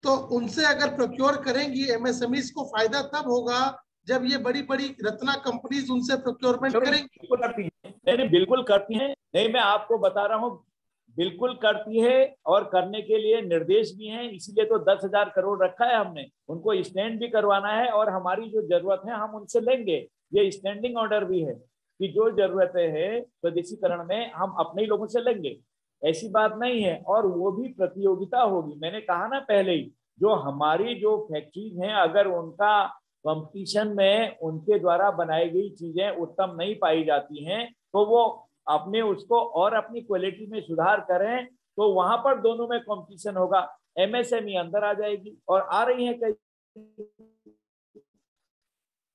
तो उनसे अगर प्रोक्योर करेंगी एमएसएमईज को फायदा तब होगा जब ये बड़ी बड़ी रत्ना कंपनीज उनसे प्रोक्योरमेंट करेंगी। बिल्कुल करती है, नहीं बिल्कुल करती है, नहीं मैं आपको बता रहा हूँ बिल्कुल करती है और करने के लिए निर्देश भी हैं, इसीलिए तो 10,000 करोड़ रखा है हमने, उनको स्टैंड भी करवाना है और हमारी जो जरूरत है हम उनसे लेंगे। ये स्टैंडिंग ऑर्डर भी है कि जो जरूरतें है स्वदेशीकरण में हम अपने ही लोगों से लेंगे, ऐसी बात नहीं है। और वो भी प्रतियोगिता होगी, मैंने कहा ना पहले ही, जो हमारी जो फैक्ट्रीज हैं अगर उनका कंपटीशन में उनके द्वारा बनाई गई चीजें उत्तम नहीं पाई जाती हैं तो वो अपने उसको और अपनी क्वालिटी में सुधार करें, तो वहां पर दोनों में कंपटीशन होगा। एमएसएमई अंदर आ जाएगी और आ रही है कई,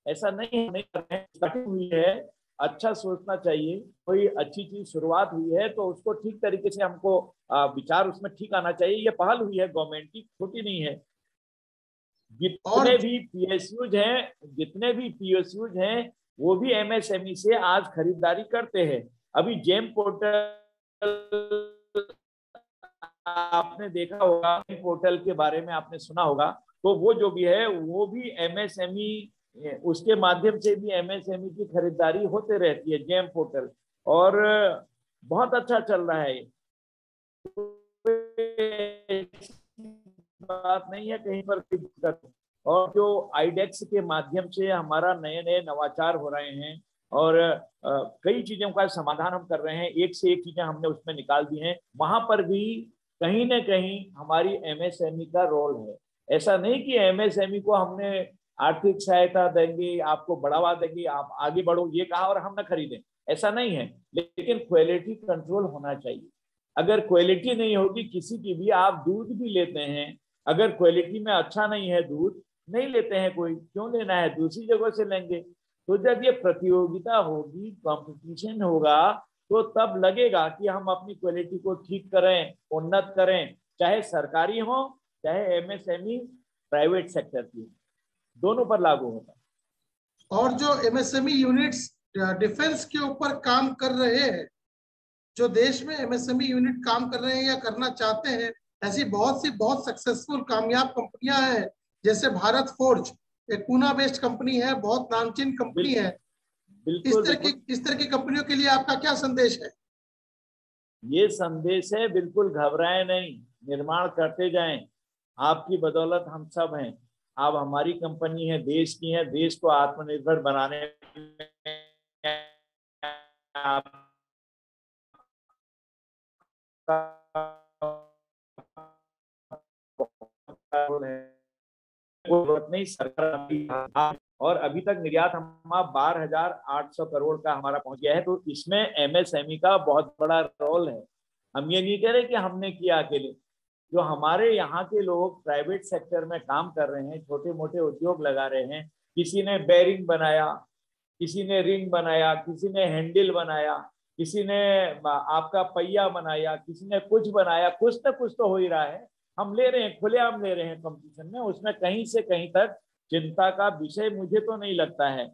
ऐसा नहीं कर रहे हैं, हुई है। अच्छा सोचना चाहिए, कोई अच्छी चीज शुरुआत हुई है तो उसको ठीक तरीके से हमको विचार उसमें ठीक आना चाहिए। ये पहल हुई है गवर्नमेंट की, छोटी नहीं है। जितने भी पीएसयूज हैं वो भी एमएसएमई से आज खरीदारी करते हैं। अभी जेम पोर्टल आपने देखा होगा, पोर्टल के बारे में आपने सुना होगा, तो वो जो भी है वो भी एमएसएमई, उसके माध्यम से भी एमएसएमई की खरीदारी होते रहती है जेम पोर्टल, और बहुत अच्छा चल रहा है। बात नहीं है कहीं पर दिक्कत। और जो आईडेक्स के माध्यम से हमारा नए नए नवाचार हो रहे हैं और कई चीजों का समाधान हम कर रहे हैं, एक से एक चीजें हमने उसमें निकाल दी हैं, वहां पर भी कहीं ना कहीं हमारी एमएसएमई का रोल है। ऐसा नहीं कि एमएसएमई को हमने आर्थिक सहायता देंगे, आपको बढ़ावा देंगे, आप आगे बढ़ो ये कहा और हम ना खरीदें, ऐसा नहीं है। लेकिन क्वालिटी कंट्रोल होना चाहिए। अगर क्वालिटी नहीं होगी किसी की भी, आप दूध भी लेते हैं, अगर क्वालिटी में अच्छा नहीं है दूध नहीं लेते हैं, कोई क्यों लेना है, दूसरी जगह से लेंगे। तो जब ये प्रतियोगिता होगी, कंपटीशन होगा, तो तब लगेगा कि हम अपनी क्वालिटी को ठीक करें, उन्नत करें, चाहे सरकारी हो चाहे एमएसएमई प्राइवेट सेक्टर की, दोनों पर लागू होगा। और जो एमएसएमई यूनिट्स डिफेंस के ऊपर काम कर रहे हैं, जो देश में एमएसएमई यूनिट काम कर रहे हैं या करना चाहते हैं, ऐसी बहुत सक्सेसफुल कामयाब कंपनियां हैं, जैसे भारत फोर्ज, एक पुणे बेस्ड कंपनी है, बहुत नामचीन कंपनी है। इस तरह की कंपनियों के लिए आपका क्या संदेश है? ये संदेश है बिल्कुल घबराएं नहीं, निर्माण करते जाएं, आपकी बदौलत हम सब हैं। आप हमारी कंपनी है, देश की है, देश को आत्मनिर्भर बनाने में आप नहीं सरकार। और अभी तक निर्यात हम 12,800 करोड़ का हमारा पहुंच गया है, तो इसमें एमएसएमई का बहुत बड़ा रोल है। हम ये नहीं कह रहे कि हमने किया अकेले, जो हमारे यहाँ के लोग प्राइवेट सेक्टर में काम कर रहे हैं, छोटे मोटे उद्योग लगा रहे हैं, किसी ने बेरिंग बनाया, किसी ने रिंग बनाया, किसी ने हैंडल बनाया, किसी ने आपका पहिया बनाया, किसी ने कुछ बनाया, कुछ ना कुछ तो हो ही रहा है। हम ले रहे हैं, खुलेआम ले रहे हैं कंपटीशन में, उसमें कहीं से कहीं तक चिंता का विषय मुझे तो नहीं लगता है।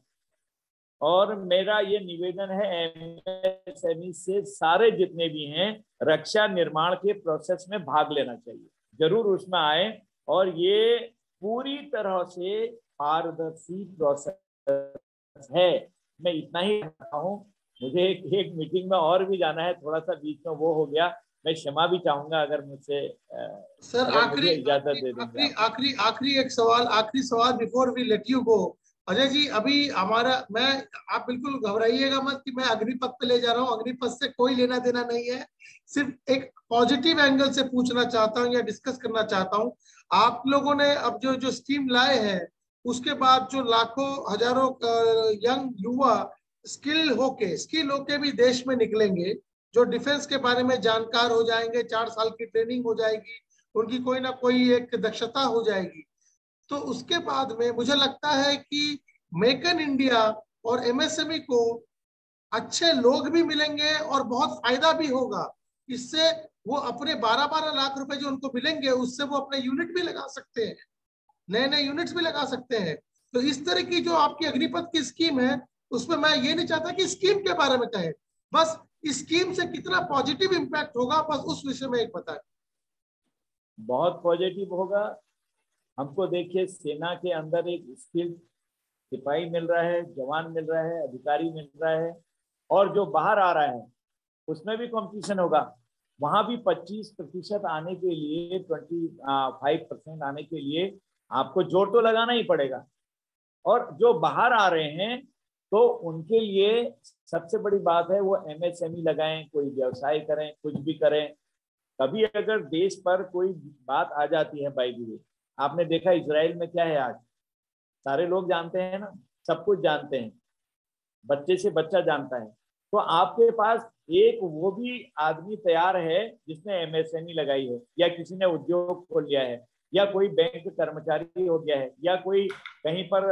और मेरा ये निवेदन है एमएसएमई से, सारे जितने भी हैं रक्षा निर्माण के प्रोसेस में भाग लेना चाहिए, जरूर उसमें आए। और ये पूरी तरह से पारदर्शी प्रोसेस है। मैं इतना ही कहता हूँ, मुझे एक मीटिंग में और भी जाना है, थोड़ा सा बीच में वो हो गया, मैं क्षमा भी चाहूंगा अगर मुझसे सर मुझे इजाजत दे देंगे। आखिरी एक सवाल, आखिरी सवाल before we let you go. Ajay ji, अभी हमारा, आप बिल्कुल घबराइएगा मत कि मैं अग्निपथ पे ले जा रहा हूँ, अग्निपथ से कोई लेना देना नहीं है। सिर्फ एक पॉजिटिव एंगल से पूछना चाहता हूँ या डिस्कस करना चाहता हूँ। आप लोगों ने अब जो स्कीम लाए हैं, उसके बाद जो लाखों हजारों यंग युवा स्किल होके भी देश में निकलेंगे, जो डिफेंस के बारे में जानकार हो जाएंगे, 4 साल की ट्रेनिंग हो जाएगी, उनकी कोई ना कोई एक दक्षता हो जाएगी, तो उसके बाद में मुझे लगता है कि मेक इन इंडिया और एमएसएमई को अच्छे लोग भी मिलेंगे और बहुत फायदा भी होगा। इससे वो अपने 12-12 लाख रुपए जो उनको मिलेंगे, उससे वो अपने यूनिट भी लगा सकते हैं, नए नए यूनिट्स भी लगा सकते हैं। तो इस तरह की जो आपकी अग्निपथ की स्कीम है, उसमें मैं ये नहीं चाहता कि स्कीम के बारे में कहें, बस स्कीम से कितना पॉजिटिव इंपैक्ट होगा, बस उस विषय में एक बताएं। बहुत पॉजिटिव होगा। हमको देखिए सेना के अंदर एक स्किल्ड सिपाही मिल रहा है, जवान मिल रहा है, अधिकारी मिल रहा है, और जो बाहर आ रहा है उसमें भी कंपटीशन होगा। वहां भी 25% आने के लिए, 25% आने के लिए आपको जोर तो लगाना ही पड़ेगा। और जो बाहर आ रहे हैं तो उनके लिए सबसे बड़ी बात है वो MSME लगाएं, कोई व्यवसाय करें, कुछ भी करें। कभी अगर देश पर कोई बात आ जाती है, बाई द वे आपने देखा इजराइल में क्या है आज, सारे लोग जानते हैं ना, सब कुछ जानते हैं, बच्चे से बच्चा जानता है। तो आपके पास एक वो भी आदमी तैयार है जिसने MSME लगाई है, या किसी ने उद्योग खोल लिया है, या कोई बैंक कर्मचारी हो गया है, या कोई कहीं पर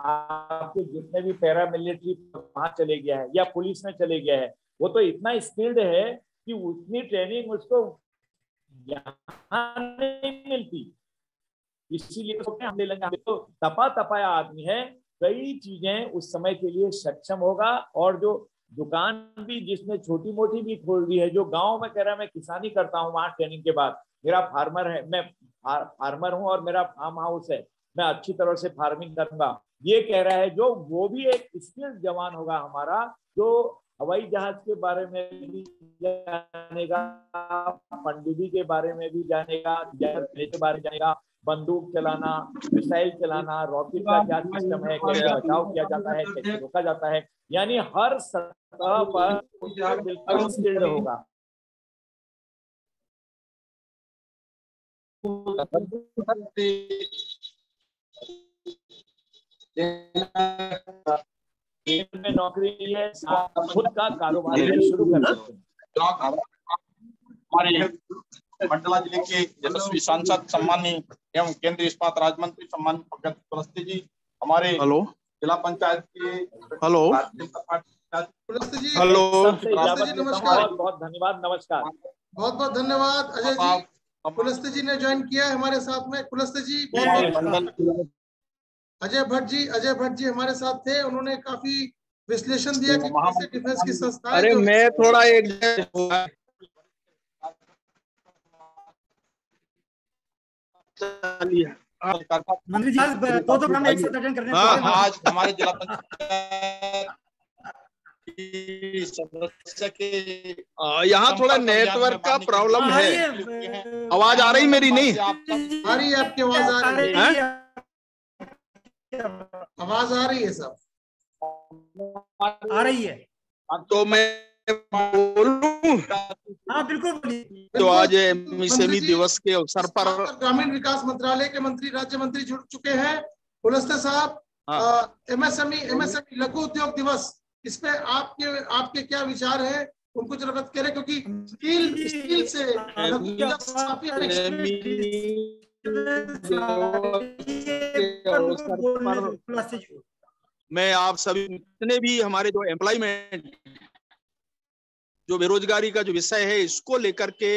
आपके जितने भी पैरामिलिट्री वहां चले गया है या पुलिस में चले गया है, वो तो इतना स्किल्ड है कि उतनी ट्रेनिंग उसको यहाँ नहीं मिलती। इसीलिए तो हम ले लेंगे, तो तपा तपाया आदमी है, कई चीजें उस समय के लिए सक्षम होगा। और जो दुकान भी जिसने छोटी मोटी भी खोल दी है, जो गांव में कह रहा है मैं किसानी करता हूँ, वहां ट्रेनिंग के बाद मेरा फार्मर है, मैं फार्मर हूँ और मेरा फार्म हाउस है, मैं अच्छी तरह से फार्मिंग करूंगा, ये कह रहा है, जो वो भी एक स्किल्ड जवान होगा हमारा, जो हवाई जहाज के बारे में भी जानेगा, पनडुब्बी के बारे में भी जानेगा, के बारे में जानेगा, बंदूक चलाना, मिसाइल चलाना, रॉकेट का क्या सिस्टम है, कैसे बचाव किया जाता है, कैसे रोका जाता है, यानी हर सतह पर बिल्कुल स्किल्ड होगा। में नौकरी है, खुद का कारोबार शुरू कर सकते हैं। हमारे मंडला जिले के यशस्वी सांसद सम्माननीय एवं केंद्रीय इस्पात राज्य मंत्री सम्माननीय भगत कुलस्ते जी, हमारे जिला पंचायत के नमस्कार, बहुत धन्यवाद, नमस्कार, बहुत बहुत धन्यवाद। अजय जी, कुलस्ते जी ने ज्वाइन किया है हमारे साथ में। कुलस्ते जी, अजय भट्ट जी हमारे साथ थे, उन्होंने काफी विश्लेषण दिया कि कैसे डिफेंस की संस्थाएं। अरे मैं थोड़ा एक मंत्री जी तो हम एक साथ अटेंड करने आज हमारे जिला पंचायत सदस्य के यहाँ थोड़ा नेटवर्क का प्रॉब्लम है। आवाज आ रही मेरी? नहीं आ रही है आपकी आवाज, आ रही है, आवाज आ रही है, सब आ रही है। तो मैं बोलूं? हाँ बिल्कुल। तो आज MSME दिवस के अवसर पर ग्रामीण विकास मंत्रालय के मंत्री, राज्य मंत्री जुड़ चुके हैं, कुलस्ते साहब। MSME लघु उद्योग दिवस, इस पे आपके क्या विचार है, उनको जरूरत करें, क्योंकि स्किल से मैं आप सभी जितने भी हमारे जो एम्प्लॉयमेंट, जो बेरोजगारी का जो विषय है, इसको लेकर के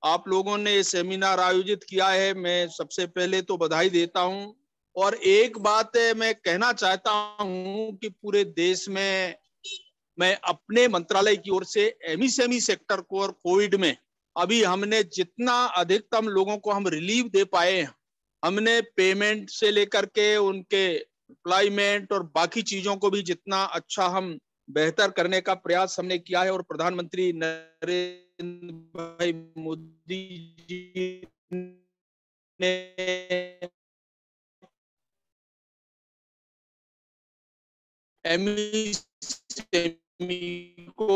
आप लोगों ने सेमिनार आयोजित किया है, मैं सबसे पहले तो बधाई देता हूं। और एक बात मैं कहना चाहता हूं कि पूरे देश में मैं अपने मंत्रालय की ओर से MSME सेक्टर को, और कोविड में अभी हमने जितना अधिकतम लोगों को हम रिलीफ दे पाए, हमने पेमेंट से लेकर के उनके एम्प्लॉयमेंट और बाकी चीजों को भी जितना अच्छा हम बेहतर करने का प्रयास हमने किया है। और प्रधानमंत्री नरेंद्र भाई मोदी जी ने MSME को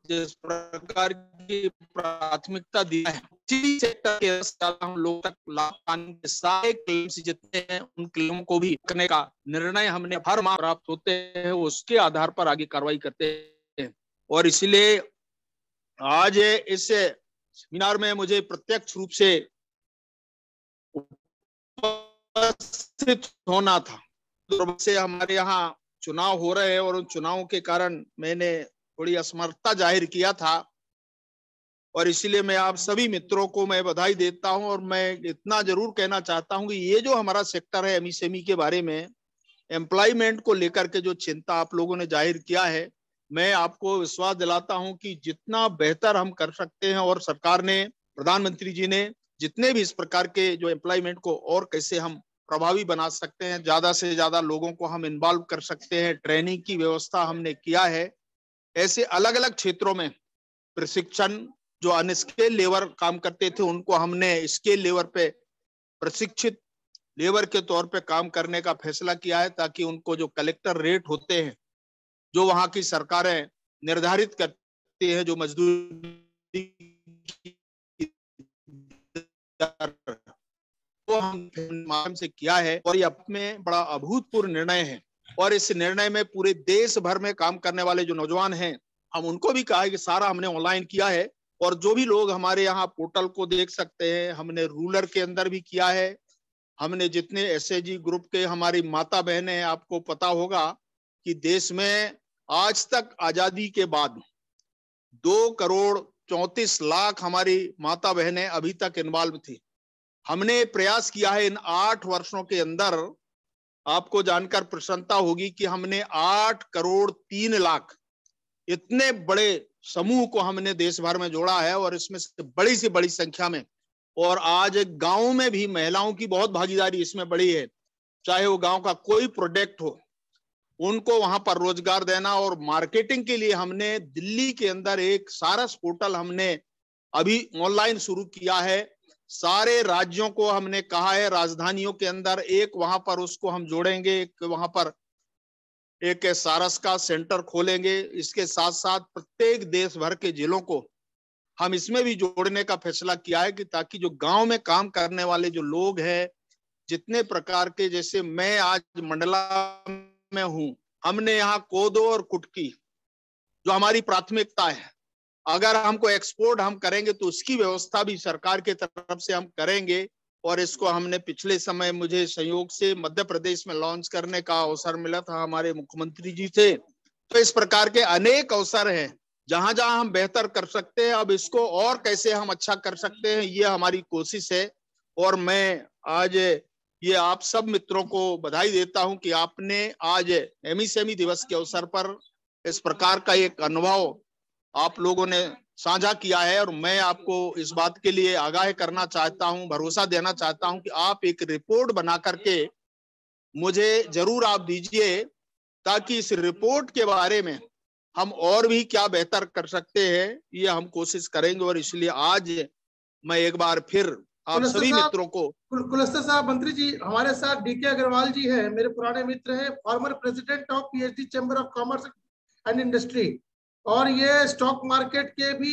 जिस प्रकार की प्राथमिकता दी है, इसी सेक्टर के हम लोग तक लाभ पाने के सारे क्लेम्स जितने हैं, उन क्लेमों को भी करने का निर्णय हमने हर माह प्राप्त होते हैं, उसके आधार पर आगे कार्रवाई करते हैं। और इसलिए आज इस सेमिनार में मुझे प्रत्यक्ष रूप से उपस्थित होना था। से हमारे यहाँ चुनाव हो रहे हैं और उन चुनावों के कारण मैंने थोड़ी असमर्थता जाहिर किया था, और इसीलिए मैं आप सभी मित्रों को मैं बधाई देता हूं। और मैं इतना जरूर कहना चाहता हूं कि ये जो हमारा सेक्टर है MSME के बारे में, एम्प्लॉयमेंट को लेकर के जो चिंता आप लोगों ने जाहिर किया है, मैं आपको विश्वास दिलाता हूं कि जितना बेहतर हम कर सकते हैं, और सरकार ने प्रधानमंत्री जी ने जितने भी इस प्रकार के जो एम्प्लॉयमेंट को और कैसे हम प्रभावी बना सकते हैं, ज्यादा से ज्यादा लोगों को हम इन्वॉल्व कर सकते हैं, ट्रेनिंग की व्यवस्था हमने किया है। ऐसे अलग अलग क्षेत्रों में प्रशिक्षण, जो अनस्किल्ड लेबर काम करते थे उनको हमने स्किल लेबर पे प्रशिक्षित लेबर के तौर पे काम करने का फैसला किया है, ताकि उनको जो कलेक्टर रेट होते हैं जो वहां की सरकारें निर्धारित करती है, जो मजदूरी वो हम माध्यम से किया है, और ये अपने बड़ा अभूतपूर्व निर्णय है। और इस निर्णय में पूरे देश भर में काम करने वाले जो नौजवान हैं, हम उनको भी कहा है कि सारा हमने ऑनलाइन किया है, और जो भी लोग हमारे यहाँ पोर्टल को देख सकते हैं, हमने रूरल के अंदर भी किया है। हमने जितने एसएजी ग्रुप के हमारी माता बहनें हैं, आपको पता होगा कि देश में आज तक आजादी के बाद 2,34,00,000 हमारी माता बहनें अभी तक इन्वॉल्व थी। हमने प्रयास किया है इन 8 वर्षों के अंदर, आपको जानकर प्रसन्नता होगी कि हमने 8,03,00,000 इतने बड़े समूह को हमने देश भर में जोड़ा है, और इसमें से बड़ी संख्या में, और आज गांव में भी महिलाओं की बहुत भागीदारी इसमें बड़ी है। चाहे वो गांव का कोई प्रोडक्ट हो, उनको वहां पर रोजगार देना, और मार्केटिंग के लिए हमने दिल्ली के अंदर एक सारस पोर्टल हमने अभी ऑनलाइन शुरू किया है। सारे राज्यों को हमने कहा है, राजधानियों के अंदर एक वहां पर उसको हम जोड़ेंगे, एक वहां पर एक सारस का सेंटर खोलेंगे। इसके साथ साथ प्रत्येक देश भर के जिलों को हम इसमें भी जोड़ने का फैसला किया है, कि ताकि जो गांव में काम करने वाले जो लोग हैं, जितने प्रकार के, जैसे मैं आज मंडला में हूं, हमने यहाँ कोदो और कुटकी जो हमारी प्राथमिकता है, अगर हमको एक्सपोर्ट हम करेंगे तो उसकी व्यवस्था भी सरकार की तरफ से हम करेंगे। और इसको हमने पिछले समय मुझे संयोग से मध्य प्रदेश में लॉन्च करने का अवसर मिला था, हमारे मुख्यमंत्री जी थे। तो इस प्रकार के अनेक अवसर हैं जहां जहां हम बेहतर कर सकते हैं। अब इसको और कैसे हम अच्छा कर सकते हैं, ये हमारी कोशिश है। और मैं आज ये आप सब मित्रों को बधाई देता हूं कि आपने आज एमएसएमई दिवस के अवसर पर इस प्रकार का एक अनुभव आप लोगों ने साझा किया है। और मैं आपको इस बात के लिए आगाह करना चाहता हूं, भरोसा देना चाहता हूं कि आप एक रिपोर्ट बना करके मुझे जरूर आप दीजिए, ताकि इस रिपोर्ट के बारे में हम और भी क्या बेहतर कर सकते हैं, ये हम कोशिश करेंगे। और इसलिए आज मैं एक बार फिर आप सभी मित्रों को। कुलस्तर साहब, मंत्री जी हमारे साथ डीके अग्रवाल जी हैं, मेरे पुराने मित्र हैं, former president of PhD chamber of commerce and industry, और ये स्टॉक मार्केट के भी,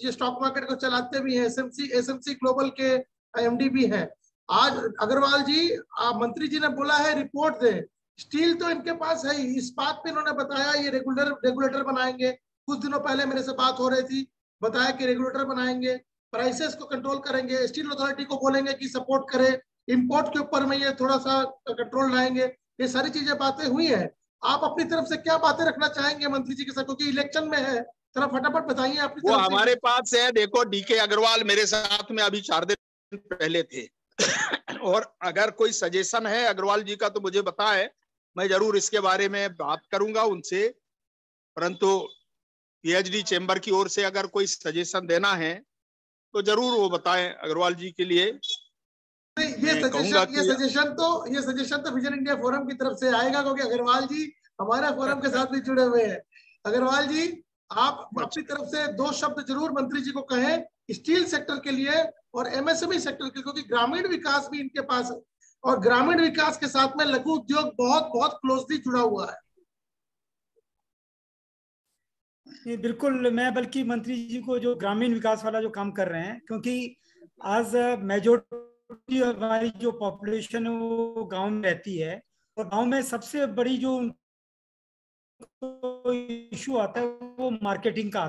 ये स्टॉक मार्केट को चलाते भी हैं, एसएमसी ग्लोबल के एमडी भी हैं। आज अग्रवाल जी, मंत्री जी ने बोला है रिपोर्ट दें। स्टील तो इनके पास है ही, इस्पात पे इन्होंने बताया ये रेगुलेटर बनाएंगे। कुछ दिनों पहले मेरे से बात हो रही थी, बताया कि रेगुलेटर बनाएंगे, प्राइसेस को कंट्रोल करेंगे, स्टील अथॉरिटी को बोलेंगे कि सपोर्ट करे, इंपोर्ट के ऊपर में ये थोड़ा सा कंट्रोल लाएंगे। ये सारी चीजें बातें हुई है। आप अपनी तरफ से क्या बातें रखना चाहेंगे मंत्री जी के साथ, क्योंकि इलेक्शन में है, थोड़ा फटाफट बताइए अपनी वो तरफ से। हमारे पास है, देखो डीके अग्रवाल मेरे साथ में अभी 4 दिन पहले थे और अगर कोई सजेशन है अग्रवाल जी का तो मुझे बताएं, मैं जरूर इसके बारे में बात करूंगा उनसे। परंतु पीएचडी चैम्बर की ओर से अगर कोई सजेशन देना है तो जरूर वो बताएं अग्रवाल जी के लिए। ये सजेशन तो विजन इंडिया फोरम की तरफ से आएगा, क्योंकि अग्रवाल जी हमारे फोरम के साथ भी जुड़े हुए हैं। अग्रवाल जी, आप अपनी तरफ से 2 शब्द जरूर मंत्री जी को कहें स्टील सेक्टर के लिए और एमएसएमई सेक्टर के, क्योंकि ग्रामीण विकास भी इनके पास है, और ग्रामीण विकास के साथ में लघु उद्योग बहुत बहुत क्लोजली जुड़ा हुआ है। बिल्कुल, मैं बल्कि मंत्री जी को जो ग्रामीण विकास वाला जो काम कर रहे हैं, क्योंकि आज मेजोरिटी हमारी जो पॉपुलेशन है वो गांव में रहती है, और गांव में सबसे बड़ी जो इशू आता है वो मार्केटिंग का।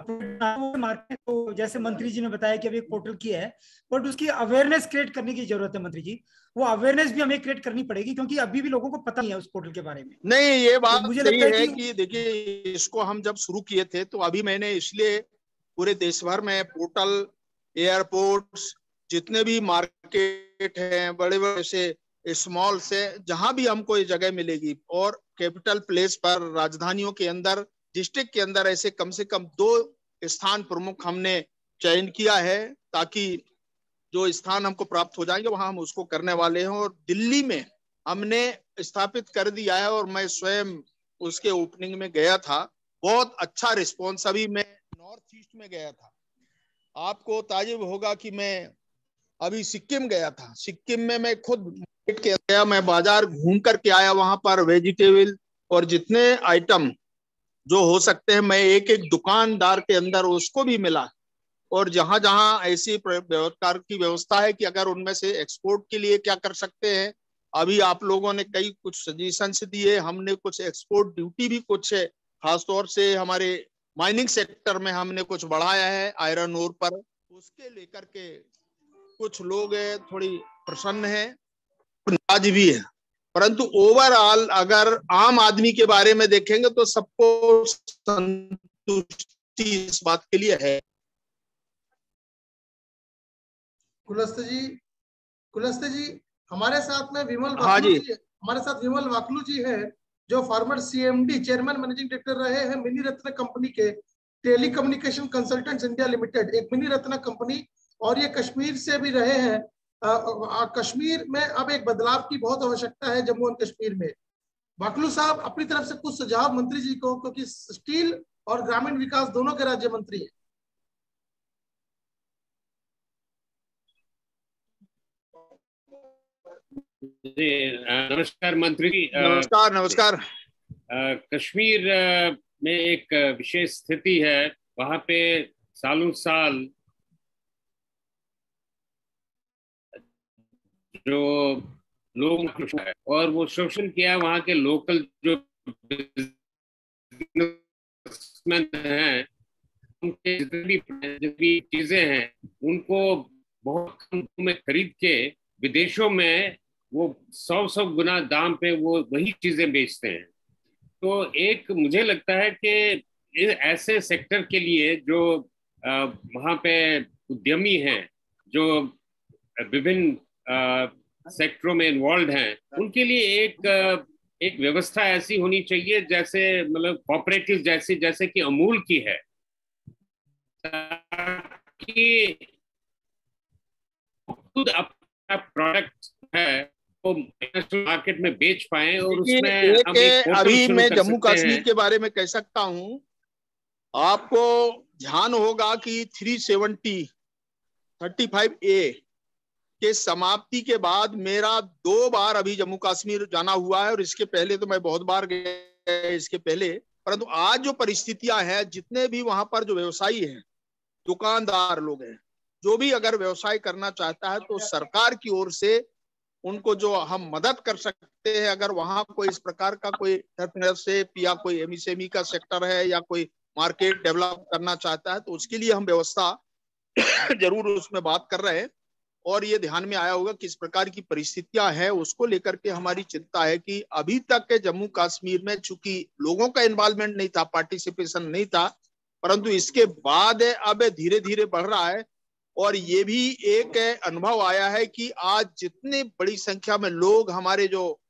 वो मार्केट तो जैसे मंत्री जी ने बताया कि अभी एक पोर्टल किया है, बट उसकी अवेयरनेस क्रिएट करने की जरूरत है मंत्री जी। वो अवेयरनेस भी हमें क्रिएट करनी पड़ेगी, क्योंकि अभी भी लोगों को पता नहीं है उस पोर्टल के बारे में। नहीं, ये बात तो मुझे सही लगता है कि देखिए, इसको हम जब शुरू किए थे तो अभी मैंने इसलिए पूरे देश भर में पोर्टल, एयरपोर्ट्स, जितने भी मार्केट हैं, बड़े बड़े से स्मॉल से, जहां भी हमको ये जगह मिलेगी, और कैपिटल प्लेस पर, राजधानियों के अंदर, डिस्ट्रिक्ट के अंदर, ऐसे कम से कम 2 स्थान प्रमुख हमने चयन किया है ताकि जो स्थान हमको प्राप्त हो जाएंगे वहां हम उसको करने वाले हैं। और दिल्ली में हमने स्थापित कर दिया है और मैं स्वयं उसके ओपनिंग में गया था। बहुत अच्छा रिस्पॉन्स। अभी मैं नॉर्थ ईस्ट में गया था, आपको ताजुब होगा कि मैं अभी सिक्किम गया था। सिक्किम में मैं खुद मार्केट के गया, मैं बाजार घूम करके आया। वहां पर वेजिटेबल और जितने आइटम जो हो सकते हैं मैं एक एक दुकानदार के अंदर उसको भी मिला। और जहां जहां ऐसी प्रकार की व्यवस्था है कि अगर उनमें से एक्सपोर्ट के लिए क्या कर सकते हैं, अभी आप लोगों ने कई कुछ सजेशंस दिए, हमने कुछ एक्सपोर्ट ड्यूटी भी कुछ खासतौर से हमारे माइनिंग सेक्टर में हमने कुछ बढ़ाया है आयरन ओर पर, उसके लेकर के कुछ लोग थोड़ी प्रसन्न है, नाराज भी है। परंतु ओवरऑल अगर आम आदमी के बारे में देखेंगे तो सबको संतुष्टि इस बात के लिए है। कुलस्ते जी हमारे साथ में विमल हाँ वाकलू जी, हमारे साथ विमल वाकलू जी है जो farmer CMD chairman managing director रहे हैं मिनी रत्न कंपनी के, टेलीकम्युनिकेशन कंसल्टेंट्स इंडिया लिमिटेड, एक मिनी रत्न कंपनी, और ये कश्मीर से भी रहे हैं। कश्मीर में अब एक बदलाव की बहुत आवश्यकता है जम्मू एंड कश्मीर में। वाकलू साहब अपनी तरफ से कुछ सुझाव मंत्री जी को, क्योंकि स्टील और ग्रामीण विकास दोनों के राज्य मंत्री हैं। नमस्कार मंत्री जी। नमस्कार। नमस्कार। कश्मीर में एक विशेष स्थिति है, वहां पे सालों साल जो लोग है और वो शोषण किया वहां के लोकल जो बिजनेसमैन हैं, उनके जितनी चीजें हैं उनको बहुत कम में खरीद के विदेशों में वो 100 गुना दाम पे वो वही चीजें बेचते हैं। तो एक मुझे लगता है कि ऐसे सेक्टर के लिए जो वहाँ पे उद्यमी हैं, जो विभिन्न सेक्टरों में इन्वॉल्व हैं, उनके लिए एक व्यवस्था ऐसी होनी चाहिए जैसे मतलब कोऑपरेटिव जैसे कि अमूल की है, ताकि खुद अपना प्रोडक्ट है वो मार्केट में बेच पाए। और उसमें अभी मैं जम्मू कश्मीर के बारे में कह सकता हूं, आपको ध्यान होगा कि 370-35A के समाप्ति के बाद मेरा 2 बार अभी जम्मू कश्मीर जाना हुआ है, और इसके पहले तो मैं बहुत बार गया इसके पहले। परंतु आज जो परिस्थितियां हैं, जितने भी वहां पर जो व्यवसायी हैं, दुकानदार लोग हैं, जो भी अगर व्यवसाय करना चाहता है तो सरकार की ओर से उनको जो हम मदद कर सकते हैं, अगर वहां कोई इस प्रकार का कोई एंटरप्रेन्योरशिप या कोई एमएसएमई का सेक्टर है या कोई मार्केट डेवलप करना चाहता है, तो उसके लिए हम व्यवस्था जरूर उसमें बात कर रहे हैं। और ये ध्यान में आया होगा किस प्रकार की परिस्थितियां हैं, उसको लेकर के हमारी चिंता है कि अभी तक के जम्मू कश्मीर में चूंकि लोगों का इन्वॉल्वमेंट नहीं था, पार्टिसिपेशन नहीं था, परंतु इसके बाद अब धीरे धीरे बढ़ रहा है। और ये भी एक अनुभव आया है कि आज जितनी बड़ी संख्या में लोग हमारे जो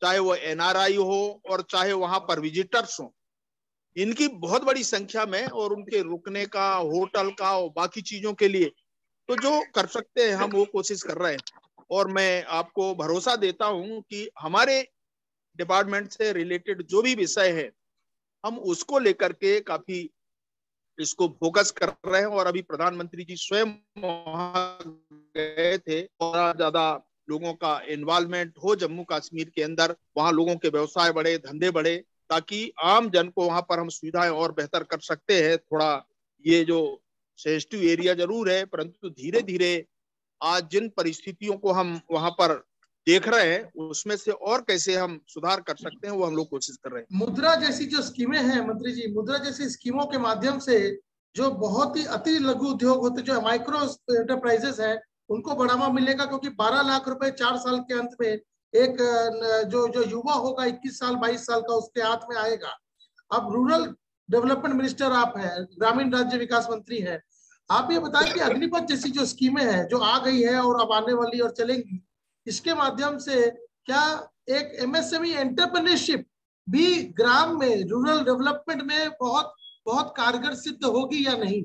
चाहे वो एनआरआई हो और चाहे वहां पर विजिटर्स हो, इनकी बहुत बड़ी संख्या में, और उनके रुकने का, होटल का और बाकी चीजों के लिए तो जो कर सकते हैं हम वो कोशिश कर रहे हैं। और मैं आपको भरोसा देता हूं कि हमारे डिपार्टमेंट से रिलेटेड जो भी विषय है हम उसको लेकर के काफी इसको फोकस कर रहे हैं। और अभी प्रधानमंत्री जी स्वयं वहां गए थे, और ज्यादा लोगों का इन्वॉल्वमेंट हो जम्मू कश्मीर के अंदर, वहां लोगों के व्यवसाय बढ़े, धंधे बढ़े, ताकि आम जन को वहां पर हम सुविधाएं और बेहतर कर सकते हैं। थोड़ा ये जो सेंसिटिव एरिया जरूर है, परंतु धीरे धीरे आज जिन परिस्थितियों को हम वहां पर देख रहे हैं उसमें से और कैसे हम सुधार कर सकते हैं वो हम लोग कोशिश कर रहे हैं। मुद्रा जैसी जो स्कीमें हैं मंत्री जी, मुद्रा जैसी स्कीमों के माध्यम से जो बहुत ही अति लघु उद्योग होते, जो माइक्रो एंटरप्राइजेस हैं, उनको बढ़ावा मिलेगा, क्योंकि 12 लाख रुपए 4 साल के अंत में एक जो युवा होगा 21 साल 22 साल का, उसके हाथ में आएगा। अब रूरल डेवलपमेंट मिनिस्टर आप हैं, ग्रामीण राज्य विकास मंत्री हैं, आप ये बताएं कि अग्निपथ जैसी जो स्कीमें हैं जो आ गई है और अब आने वाली और चलेंगी, इसके माध्यम से क्या एक एमएसएमई एंटरप्रेन्योरशिप भी ग्राम में, रूरल डेवलपमेंट में बहुत बहुत कारगर सिद्ध होगी या नहीं?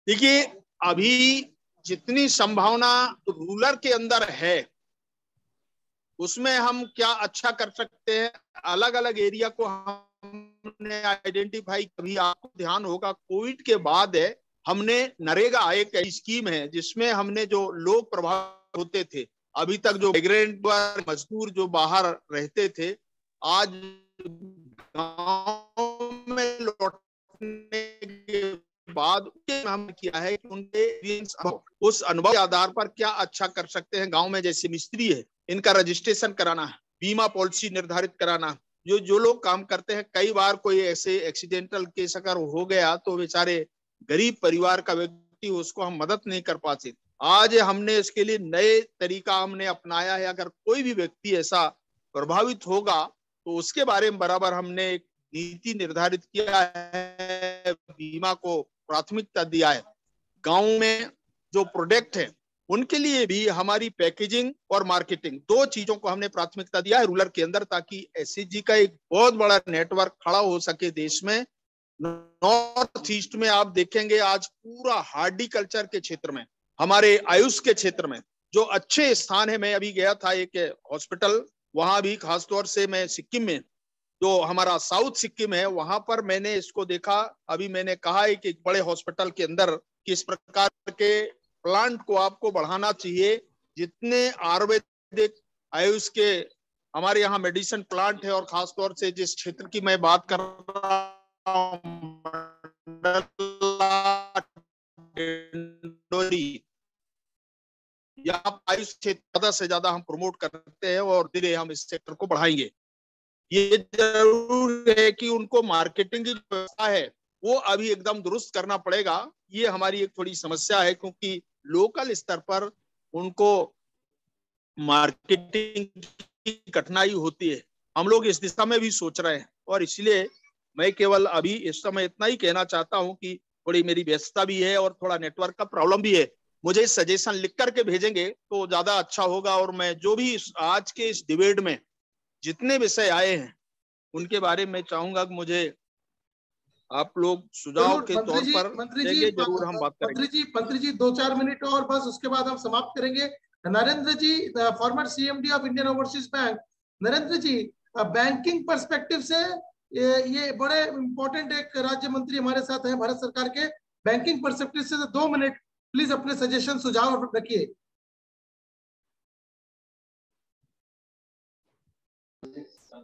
देखिए, अभी जितनी संभावना रूरल के अंदर है उसमें हम क्या अच्छा कर सकते हैं, अलग अलग एरिया को हमने आइडेंटिफाई। कभी आपको ध्यान होगा कोविड के बाद है, हमने नरेगा एक स्कीम है जिसमें हमने जो लोग प्रभावित होते थे, अभी तक जो माइग्रेंट मजदूर जो बाहर रहते थे, आज गांव में लौटने के बाद हमने किया है कि उनके उस अनुभव के आधार पर क्या अच्छा कर सकते हैं। गांव में जैसे मिस्त्री है, इनका रजिस्ट्रेशन कराना, बीमा पॉलिसी निर्धारित कराना, जो लोग काम करते हैं। कई बार कोई ऐसे एक्सीडेंटल केस अगर हो गया तो बेचारे गरीब परिवार का व्यक्ति, उसको हम मदद नहीं कर पाते। आज हमने इसके लिए नए तरीका हमने अपनाया है। अगर कोई भी व्यक्ति ऐसा प्रभावित होगा तो उसके बारे में बराबर हमने एक नीति निर्धारित किया है, बीमा को प्राथमिकता दिया है। गांव में जो प्रोडक्ट है उनके लिए भी हमारी पैकेजिंग और मार्केटिंग, दो चीजों को हमने प्राथमिकता दिया है रूरल के अंदर, ताकि एसएचजी का एक बहुत बड़ा नेटवर्क खड़ा हो सके देश में। नॉर्थ ईस्ट में आप देखेंगे आज पूरा हार्टिकल्चर के क्षेत्र में, हमारे आयुष के क्षेत्र में जो अच्छे स्थान है। मैं अभी गया था एक हॉस्पिटल, वहां भी खासतौर से मैं सिक्किम में, जो हमारा साउथ सिक्किम है, वहां पर मैंने इसको देखा। अभी मैंने कहा है कि बड़े हॉस्पिटल के अंदर किस प्रकार के प्लांट को आपको बढ़ाना चाहिए। जितने आयुर्वेदिक आयुष के हमारे यहाँ मेडिसिन प्लांट है, और खासतौर से जिस क्षेत्र की मैं बात कर रहा हूँ, यहाँ आयुष क्षेत्र ज्यादा से ज्यादा हम प्रमोट करते हैं और धीरे हम इस सेक्टर को बढ़ाएंगे। ये जरूर है कि उनको मार्केटिंग की व्यवस्था है वो अभी एकदम दुरुस्त करना पड़ेगा। ये हमारी एक थोड़ी समस्या है, क्योंकि लोकल स्तर पर उनको मार्केटिंग की कठिनाई होती है। हम लोग इस दिशा में भी सोच रहे हैं, और इसलिए मैं केवल अभी इस समय इतना ही कहना चाहता हूं कि थोड़ी मेरी व्यस्तता भी है और थोड़ा नेटवर्क का प्रॉब्लम भी है। मुझे सजेशन लिख करके भेजेंगे तो ज्यादा अच्छा होगा, और मैं जो भी आज के इस डिबेट में जितने विषय आए हैं उनके बारे में चाहूंगा कि मुझे आप लोग सुझाव के तौर पर देंगे, जरूर हम बात करेंगे। मंत्री जी 2-4 मिनट और बस, उसके बाद हम समाप्त करेंगे। Narendra ji, former CMD of Indian Overseas Bank, Narendra ji, banking perspective से ये बड़े इंपॉर्टेंट एक राज्य मंत्री हमारे साथ है भारत सरकार के। बैंकिंग पर्सपेक्टिव से 2 मिनट प्लीज अपने सजेशन सुझाव रखिए।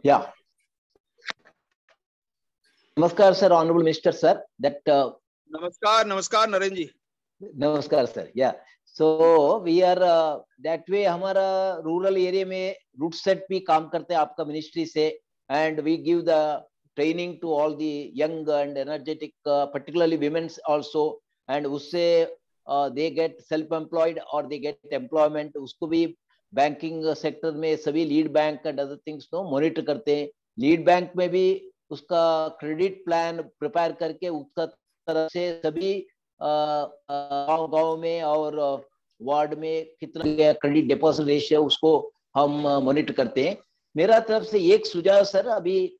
Yeah. Namaskar, sir, honorable minister, sir. That नमस्कार नरेंद्र जी। नमस्कार sir. Yeah. So we are that way हमारा rural area में root set भी काम करते हैं आपका ministry से, and we give the training to all the young and energetic, particularly women also, and उससे they get self-employed or they get employment. उसको भी बैंकिंग सेक्टर में सभी lead bank and other things को मॉनिटर करते हैं। Lead bank में भी उसका क्रेडिट प्लान प्रिपेयर करके उसका तरफ से सभी गांव में और वार्ड में कितना क्रेडिट डिपॉजिट रेशियो उसको हम मॉनिटर करते हैं। मेरा तरफ से एक सुझाव सर, अभी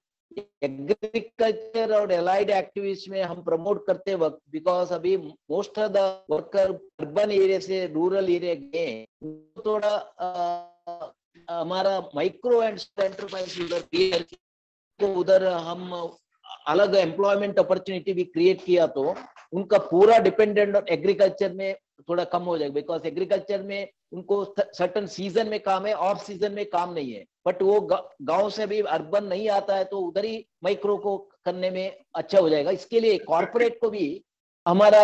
एग्रीकल्चर और एलाइड एक्टिविटीज में हम प्रमोट करते वक्त, बिकॉज अभी most of the worker urban area से रूरल एरिया गए, थोड़ा हमारा माइक्रो एंड एंटरप्राइज उधर हम अलग एम्प्लॉयमेंट अपॉर्चुनिटी भी क्रिएट किया तो उनका पूरा डिपेंडेंट ऑन एग्रीकल्चर में थोड़ा कम हो जाएगा। बिकॉज एग्रीकल्चर में उनको सर्टन सीजन में काम है, ऑफ सीजन में काम नहीं है, बट वो गांव से भी अर्बन नहीं आता है तो उधर ही माइक्रो को करने में अच्छा हो जाएगा। इसके लिए कॉर्पोरेट को भी हमारा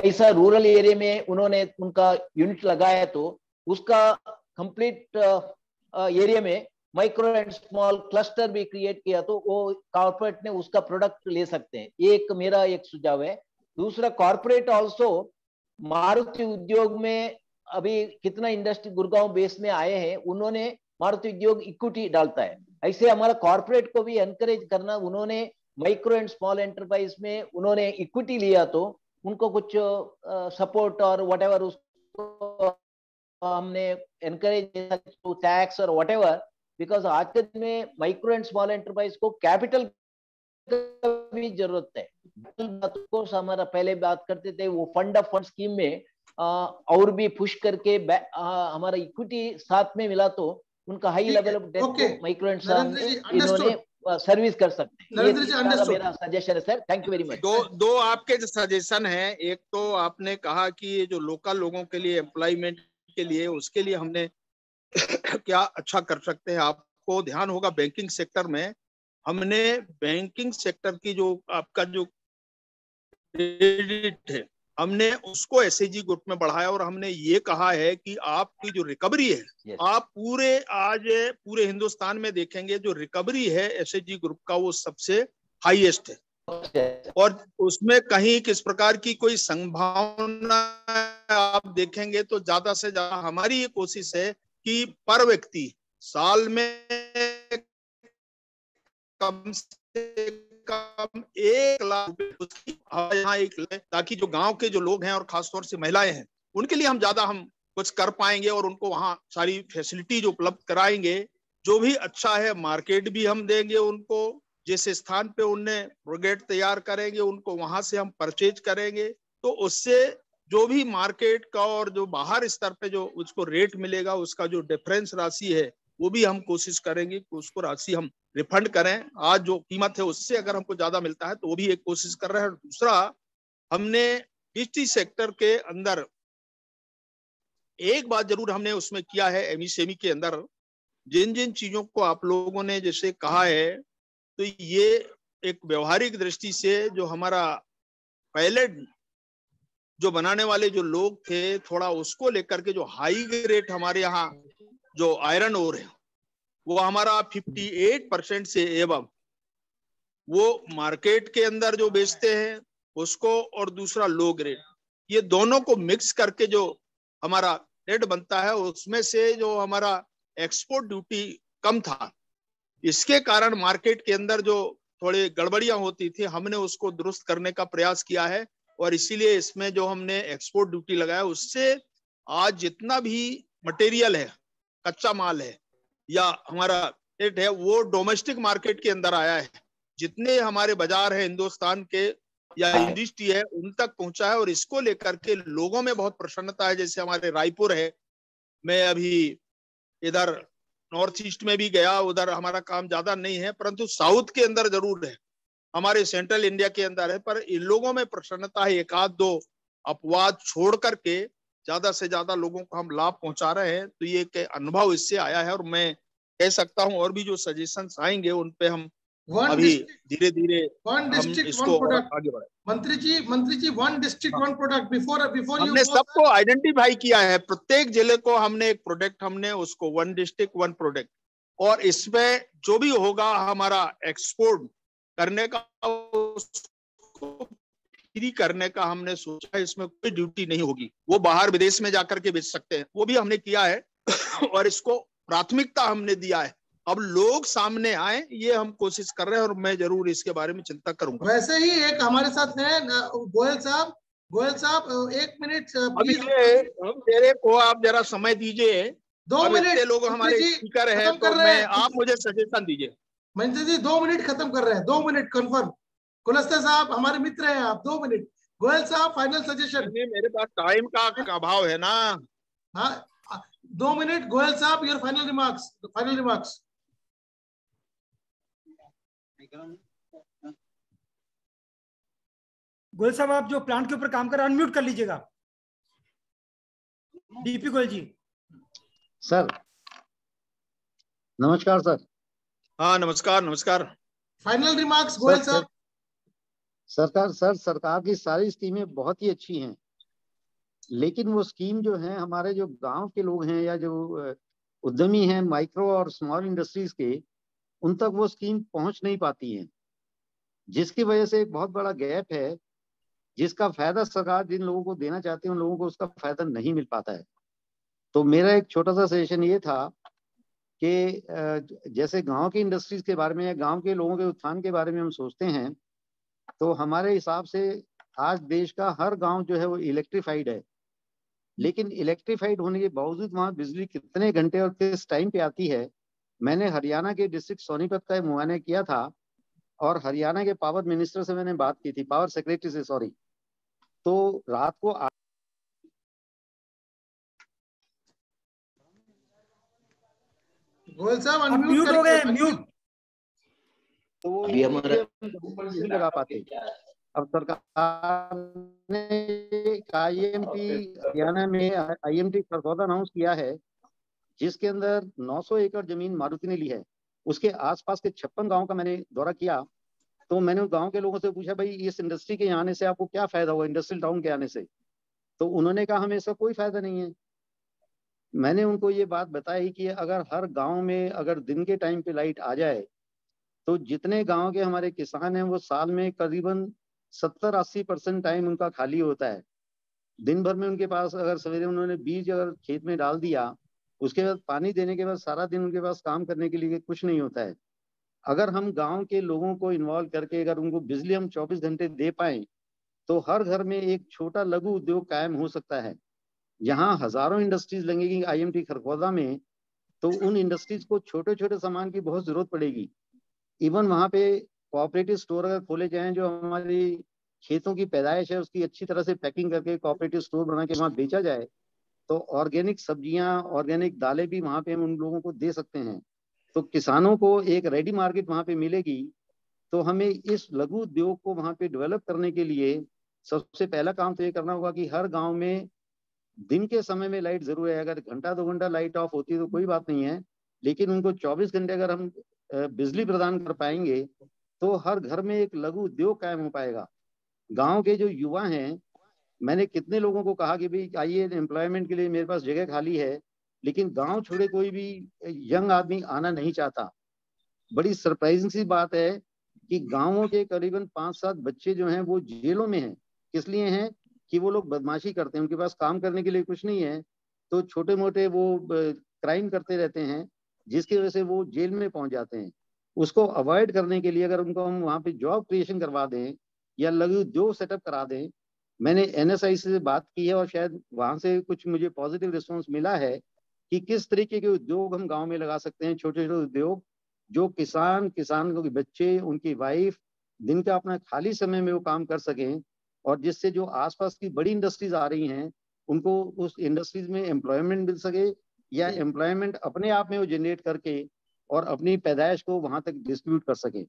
ऐसा रूरल एरिया में उन्होंने उनका यूनिट लगाया तो उसका कंप्लीट एरिया में माइक्रो एंड स्मॉल क्लस्टर भी क्रिएट किया तो वो कॉर्पोरेट ने उसका प्रोडक्ट ले सकते हैं। एक मेरा एक सुझाव है। दूसरा, कॉर्पोरेट ऑल्सो मारुति उद्योग में अभी कितना इंडस्ट्री गुड़गांव बेस में आए हैं, उन्होंने मारुति उद्योग इक्विटी डालता है। ऐसे हमारा कॉर्पोरेट को भी एनकरेज करना, उन्होंने माइक्रो एंड स्मॉल एंटरप्राइज में उन्होंने इक्विटी लिया तो उनको कुछ सपोर्ट और वट एवर उसको हमने एनकरेज टैक्स और वट एवर, बिकॉज आज के दिन में माइक्रो एंड स्मॉल एंटरप्राइज को कैपिटल भी जरूरत है। को हमारा पहले बात करते थे वो फंड ऑफ फंड स्कीम में और भी पुश करके हमारा इक्विटी साथ में मिला तो उनका हाई लेवल ऑफ डेट को माइक्रो एंड इन्होंने सर्विस कर सकते हैं। ये मेरा सजेशन है sir. Thank you very much. दो आपके जो सजेशन है, एक तो आपने कहा कि ये जो लोकल लोगों के लिए एम्प्लॉयमेंट के लिए, उसके लिए हमने क्या अच्छा कर सकते हैं। आपको ध्यान होगा बैंकिंग सेक्टर में हमने बैंकिंग सेक्टर की जो आपका जो क्रेडिट है हमने उसको एसएचजी ग्रुप में बढ़ाया और हमने ये कहा है कि आपकी जो रिकवरी है आप पूरे हिंदुस्तान में देखेंगे जो रिकवरी है एसएचजी ग्रुप का वो सबसे हाईएस्ट है और उसमें कहीं किस प्रकार की कोई संभावना आप देखेंगे तो ज्यादा से ज्यादा हमारी ये कोशिश है कि पर व्यक्ति साल में कम से कम 1 लाख रुपए यहाँ ताकि जो गांव के जो लोग हैं और खासतौर से महिलाएं हैं उनके लिए हम कुछ कर पाएंगे और उनको वहाँ सारी फैसिलिटी जो उपलब्ध कराएंगे। जो भी अच्छा है मार्केट भी हम देंगे उनको, जिस स्थान पे उनने प्रोजेक्ट तैयार करेंगे उनको वहां से हम परचेज करेंगे तो उससे जो भी मार्केट का और जो बाहर स्तर पे जो उसको रेट मिलेगा उसका जो डिफरेंस राशि है वो भी हम कोशिश करेंगे कि उसको राशि हम रिफंड करें। आज जो कीमत है उससे अगर हमको ज्यादा मिलता है तो वो भी एक कोशिश कर रहे हैं। दूसरा, हमने डिस्ट्रिक्ट सेक्टर के अंदर एक बात जरूर हमने उसमें किया है, एमएसएमई के अंदर जिन जिन चीजों को आप लोगों ने जैसे कहा है तो ये एक व्यवहारिक दृष्टि से जो हमारा पहले जो बनाने वाले जो लोग थे थोड़ा उसको लेकर के जो हाई रेट हमारे यहाँ जो आयरन ओर है वो हमारा 58% से एवं वो मार्केट के अंदर जो बेचते हैं उसको और दूसरा लो ग्रेड, ये दोनों को मिक्स करके जो हमारा रेट बनता है उसमें से जो हमारा एक्सपोर्ट ड्यूटी कम था इसके कारण मार्केट के अंदर जो थोड़ी गड़बड़ियां होती थी हमने उसको दुरुस्त करने का प्रयास किया है और इसीलिए इसमें जो हमने एक्सपोर्ट ड्यूटी लगाया उससे आज जितना भी मटेरियल है, कच्चा माल है या हमारा रेट है वो डोमेस्टिक मार्केट के अंदर आया है। जितने हमारे बाजार है हिंदुस्तान के या इंडस्ट्री है उन तक पहुंचा है और इसको लेकर के लोगों में बहुत प्रसन्नता है। जैसे हमारे रायपुर है, मैं अभी इधर नॉर्थ ईस्ट में भी गया, उधर हमारा काम ज्यादा नहीं है परंतु साउथ के अंदर जरूर है, हमारे सेंट्रल इंडिया के अंदर है, पर इन लोगों में प्रसन्नता है। 1-2 अपवाद छोड़ करके ज्यादा से ज्यादा लोगों को हम लाभ पहुंचा रहे हैं तो ये एक अनुभव इससे आया है और मैं कह सकता हूं और भी जो सजेशंस आएंगे उन पे हम अभी धीरे धीरे हम इसको आगे बढ़ाएं। मंत्री जी 1 डिस्ट्रिक्ट 1 प्रोडक्ट बिफोर हमने सबको आइडेंटिफाई किया है, प्रत्येक जिले को हमने एक प्रोडक्ट हमने उसको 1 डिस्ट्रिक्ट 1 प्रोडक्ट और इसमें जो भी होगा हमारा एक्सपोर्ट करने का फ्री करने का हमने सोचा है। इसमें कोई ड्यूटी नहीं होगी, वो बाहर विदेश में जाकर के बेच सकते हैं, वो भी हमने किया है और इसको प्राथमिकता हमने दिया है। अब लोग सामने आए ये हम कोशिश कर रहे हैं और मैं जरूर इसके बारे में चिंता करूंगा। वैसे ही एक हमारे साथ है गोयल साहब 1 मिनट मेरे को आप जरा समय दीजिए, 2 मिनट लोग हमारे स्पीकर हैं तो मैं आप मुझे सजेशन दीजिए। मंत्री जी 2 मिनट खत्म कर रहे हैं, 2 मिनट कन्फर्म। कुलस्ते साहब हमारे मित्र हैं आप, 2 मिनट। गोयल साहब फाइनल सजेशन। मेरे पास टाइम का अभाव है ना। हाँ 2 मिनट गोयल साहब, योर फाइनल रिमार्क्स। गोयल साहब आप जो प्लांट के ऊपर काम कर रहे हैं अनम्यूट कर लीजिएगा। डीपी गोयल जी। सर नमस्कार सर। हाँ नमस्कार। फाइनल रिमार्क्स गोयल साहब। सरकार की सारी स्कीमें बहुत ही अच्छी हैं, लेकिन वो स्कीम जो है हमारे जो गांव के लोग हैं या जो उद्यमी हैं माइक्रो और स्मॉल इंडस्ट्रीज के, उन तक वो स्कीम पहुंच नहीं पाती है, जिसकी वजह से एक बहुत बड़ा गैप है जिसका फायदा सरकार जिन लोगों को देना चाहती है उन लोगों को उसका फायदा नहीं मिल पाता है। तो मेरा एक छोटा सा सजेशन ये था कि जैसे गांव की इंडस्ट्रीज के बारे में या गांव के लोगों के उत्थान के बारे में हम सोचते हैं तो हमारे हिसाब से आज देश का हर गांव जो है वो इलेक्ट्रीफाइड है, लेकिन इलेक्ट्रीफाइड होने के बावजूद वहां बिजली कितने घंटे और किस टाइम पे आती है। मैंने हरियाणा के डिस्ट्रिक्ट सोनीपत का मुआयना किया था और हरियाणा के पावर मिनिस्टर से मैंने बात की थी, पावर सेक्रेटरी से, सॉरी। तो रात को गोयल साहब म्यूट हो गए, म्यूट। तो वो नहीं लगा पाते। अब सरकार ने IMT हरियाणा में IMT खरगोदा अनाउंस किया है, जिसके अंदर 900 एकड़ जमीन मारुति ने ली है। उसके आसपास के 56 गांव का मैंने दौरा किया, तो मैंने उस गांव के लोगों से पूछा, भाई इस इंडस्ट्री के आने से आपको क्या फायदा हुआ, इंडस्ट्रियल टाउन के आने से? तो उन्होंने कहा हमें इसका कोई फायदा नहीं है। मैंने उनको ये बात बताई कि अगर हर गांव में अगर दिन के टाइम पे लाइट आ जाए तो जितने गांव के हमारे किसान हैं वो साल में करीबन 70-80% टाइम उनका खाली होता है। दिन भर में उनके पास अगर सवेरे उन्होंने बीज अगर खेत में डाल दिया, उसके बाद पानी देने के बाद सारा दिन उनके पास काम करने के लिए कुछ नहीं होता है। अगर हम गांव के लोगों को इन्वॉल्व करके अगर उनको बिजली हम 24 घंटे दे पाए तो हर घर में एक छोटा लघु उद्योग कायम हो सकता है। यहाँ हजारों इंडस्ट्रीज लगेगी IMT खरगोदा में, तो उन इंडस्ट्रीज को छोटे छोटे सामान की बहुत जरूरत पड़ेगी। इवन वहाँ पे कोऑपरेटिव स्टोर अगर खोले जाएं, जो हमारी खेतों की पैदाइश है उसकी अच्छी तरह से पैकिंग करके कोऑपरेटिव स्टोर बना के वहाँ बेचा जाए, तो ऑर्गेनिक सब्जियां, ऑर्गेनिक दालें भी वहाँ पे हम उन लोगों को दे सकते हैं। तो किसानों को एक रेडी मार्केट वहाँ पे मिलेगी। तो हमें इस लघु उद्योग को वहाँ पे डेवलप करने के लिए सबसे पहला काम तो ये करना होगा कि हर गाँव में दिन के समय में लाइट जरूर है। अगर घंटा 2 घंटा लाइट ऑफ होती है तो कोई बात नहीं है, लेकिन उनको 24 घंटे अगर हम बिजली प्रदान कर पाएंगे तो हर घर में एक लघु उद्योग कायम हो पाएगा। गांव के जो युवा हैं, मैंने कितने लोगों को कहा कि भाई आइए एम्प्लॉयमेंट के लिए मेरे पास जगह खाली है, लेकिन गांव छोड़े कोई भी यंग आदमी आना नहीं चाहता। बड़ी सरप्राइजिंग सी बात है कि गांवों के करीबन 5-7 बच्चे जो हैं वो जेलों में हैं। किस लिए हैं? कि वो लोग बदमाशी करते हैं, उनके पास काम करने के लिए कुछ नहीं है, तो छोटे मोटे वो क्राइम करते रहते हैं, जिसकी वजह से वो जेल में पहुंच जाते हैं। उसको अवॉइड करने के लिए अगर उनको हम वहाँ पे जॉब क्रिएशन करवा दें या लघु उद्योग सेटअप करा दें। मैंने NSI से बात की है और शायद वहां से कुछ मुझे पॉजिटिव रिस्पॉन्स मिला है कि किस तरीके के उद्योग हम गाँव में लगा सकते हैं, छोटे छोटे उद्योग जो किसान के बच्चे, उनकी वाइफ दिन का अपना खाली समय में वो काम कर सकें, और जिससे जो आसपास की बड़ी इंडस्ट्रीज आ रही हैं उनको उस इंडस्ट्रीज में एम्प्लॉयमेंट मिल सके, या एम्प्लॉयमेंट अपने आप में वो जनरेट करके और अपनी पैदाइश को वहां तक डिस्ट्रीब्यूट कर सके।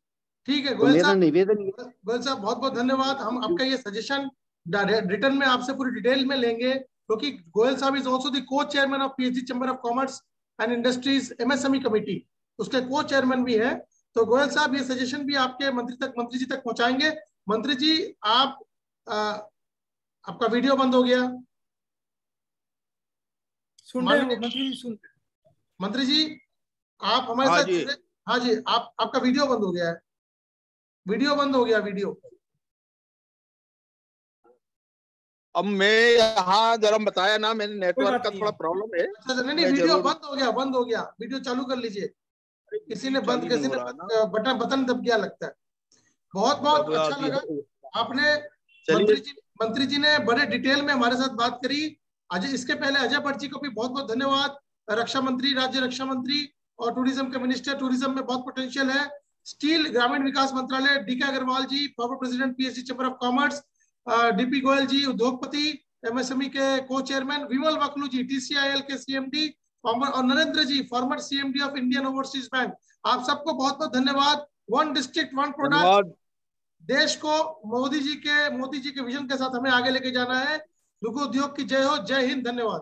ठीक है तो मेरा निवेदन, गोयल साहब बहुत बहुत धन्यवाद। हम आपका ये सजेशन रिटर्न में आपसे पूरी डिटेल में लेंगे, क्योंकि गोयल साहब इज आल्सो द को chairman of PhD chamber of commerce and industries MSME committee, उसके को चेयरमैन भी है। तो गोयल साहब ये सजेशन भी आपके मंत्री जी तक पहुंचाएंगे। मंत्री जी आप आपका वीडियो बंद हो गया, सुन रहे हैं मंत्री जी आप हमारे साथ? हाँ जी, आपका वीडियो बंद हो गया है, वीडियो बंद हो गया, वीडियो। अब मैं यहाँ जरा बताया ना, मैंने नेटवर्क का थोड़ा प्रॉब्लम है। नहीं, वीडियो बंद हो गया, वीडियो चालू कर लीजिए। किसी ने बटन दब गया लगता है। बहुत बहुत अच्छा लगा आपने, मंत्री जी ने बड़े डिटेल में हमारे साथ बात करी। अजय, इसके पहले अजय भट्ट जी को भी बहुत बहुत धन्यवाद, रक्षा मंत्री, राज्य रक्षा मंत्री और टूरिज्म के मिनिस्टर। टूरिज्म में बहुत पोटेंशियल है। स्टील ग्रामीण विकास मंत्रालय, DK Agarwal ji, former president PhD chamber of commerce, DP Goyal ji, उद्योगपति, MSME के को चेयरमैन, विमल वकलू जी, TCIL के CMD, और Narendra ji, former CMD of Indian Overseas Bank. आप सबको बहुत बहुत धन्यवाद। 1 डिस्ट्रिक्ट 1 प्रोडक्ट, देश को मोदी जी के विजन के साथ हमें आगे लेके जाना है। लघु उद्योग की जय हो। जय हिंद। धन्यवाद।